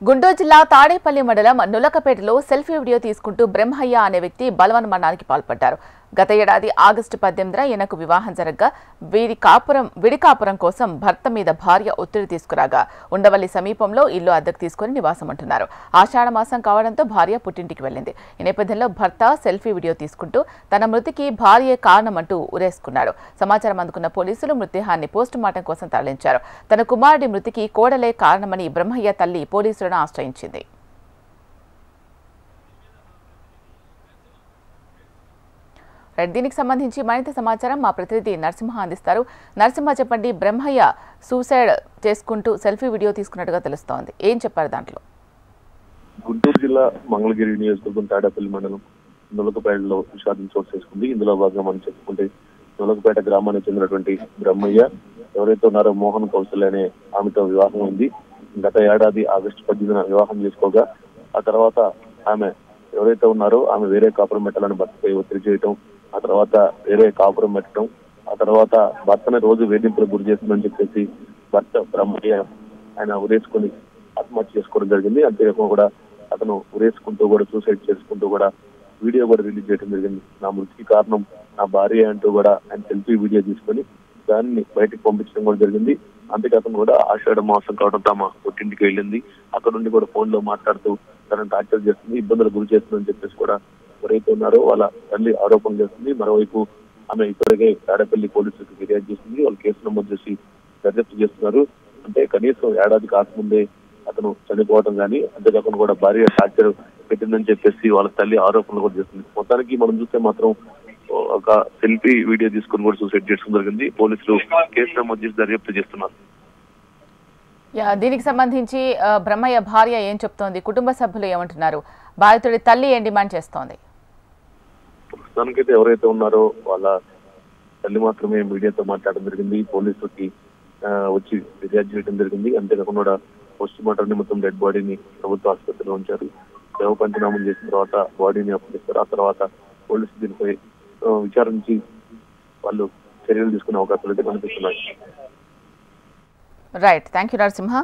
గుంటూరు జిల్లా తాడేపల్లి మండలం నులకపేటలో selfie video తీసుకుంటూ బ్రహ్మయ్య అనే వ్యక్తి బలవన్మరణానికి పాల్పడ్డారు. గత ఏడాది ఆగస్టు 18న ఈయనకు వివాహం జరగగా విడి కాపురం కోసం భర్త మీద భార్య ఒత్తిడి తీసుకురాగా ఉండవల్లి సమీపంలో ఇల్లు అద్దెకు తీసుకుని నివాసం ఉంటున్నారు. ఆషాఢ మాసం కావడంతో భార్య పుట్టింటికి వెళ్లింది. ఈ నేపథ్యంలో భర్త సెల్ఫీ వీడియో తీసుకుంటూ తన మృతికి భార్యే కారణమంటూ ఉరేసుకున్నాడు. సమాచారం అందుకున్న పోలీసులు మృతదేహాన్ని పోస్టుమార్టం కోసం తరలించారు. తన కుమారుడి మృతికి కోడలే కారణమని బ్రహ్మయ్య తల్లి పోలీసులను ఆశ్రయించింది. దీనికి సంబంధించి మరింత సమాచారం మా ప్రతినిధి నరసింహ అందిస్తారు. నరసింహ, చెప్పండి, బ్రహ్మయ్య సూసైడ్ చేసుకుంటూ సెల్ఫీ వీడియో తీసుకున్నట్టుగా తెలుస్తోంది. ఏం చెప్పారు దాంట్లో? గుంటూరు జిల్లా మంగళగిరి నియోజకవర్గం తాడేపల్లి మండలం నులకపేటలో విషాదం చోటు చేసుకుంది. ఇందులో భాగంగా మనం చెప్పుకుంటే నులకపేట గ్రామానికి చెందినటువంటి బ్రహ్మయ్య ఎవరైతే ఉన్నారో మోహన్ కౌశల్ అనే ఆమెతో వివాహం ఉంది. గత ఏడాది ఆగస్టు 18న వివాహం చేసుకోగా ఆ తర్వాత ఆమె ఎవరైతే ఉన్నారో ఆమె వేరే కాపురం పెట్టాలని భర్తపై ఒత్తిడి చేయటం, ఆ తర్వాత వేరే కాపురం పెట్టడం, ఆ తర్వాత భర్తని రోజు వేధింపులకు గురి చేస్తుందని చెప్పేసి భర్త బ్రహ్మయ్య ఆయన ఉరేసుకుని ఆత్మహత్య చేసుకోవడం జరిగింది. అంతేకాకుండా కూడా అతను ఉరేసుకుంటూ కూడా సూసైడ్ చేసుకుంటూ కూడా వీడియో కూడా రిలీజ్ చేయడం జరిగింది. నా మృతికి కారణం నా భార్య అంటూ కూడా ఆయన సెల్ఫీ వీడియో తీసుకొని దాన్ని బయటకు పంపించడం కూడా జరిగింది. అంతేకాకుండా కూడా ఆషాఢ మాసం కావడం తమ పుట్టింటికి వెళ్ళింది. అక్కడ నుండి కూడా ఫోన్ లో మాట్లాడుతూ తనను టార్చర్ చేస్తుంది, ఇబ్బందులు గురి చేస్తుందని చెప్పేసి కూడా ఎవరైతే ఉన్నారో వాళ్ళ తల్లి ఆరోపణ చేస్తుంది. మరోవైపు ఆమె ఇప్పటికే తాడేపల్లి పోలీసులకు ఫిర్యాదు చేసింది. వాళ్ళు కేసు నమోదు చేసి దర్యాప్తు చేస్తున్నారు. అంటే కనీసం ఏడాది కాకముందే అతను చనిపోవడం కానీ, అంతేకాకుండా కూడా భార్య టార్చర్ పెట్టిందని చెప్పేసి వాళ్ళ తల్లి ఆరోపణలు కూడా చేస్తుంది. మొత్తానికి మనం చూస్తే మాత్రం ఒక సెల్ఫీ వీడియో తీసుకుని కూడా సూసైడ్ చేసుకోవడం జరిగింది. పోలీసులు కేసు నమోదు చేసి దర్యాప్తు చేస్తున్నారు. దీనికి సంబంధించి బ్రహ్మయ్య భార్య ఏం చెప్తోంది? కుటుంబ సభ్యులు ఏమంటున్నారు? బాధితుడి తల్లి ఏం డిమాండ్ చేస్తోంది? ప్రస్తుతానికైతే ఎవరైతే ఉన్నారో వాళ్ళ తల్లి మాత్రమే మీడియాతో మాట్లాడడం జరిగింది. పోలీసులకి వచ్చి ఫిర్యాదు చేయడం జరిగింది. అంతేకాకుండా పోస్ట్ మార్టం నిమిత్తం డెడ్ బాడీని ప్రభుత్వ ఆసుపత్రిలో ఉంచారు. శవ పంచనామం చేసిన తర్వాత బాడీని అప్పగిస్తారు. ఆ తర్వాత పోలీసులు దీనిపై విచారించి వాళ్ళు చర్యలు తీసుకునే అవకాశాలు అయితే కనిపిస్తున్నాయి. Right, thank you Narasimha.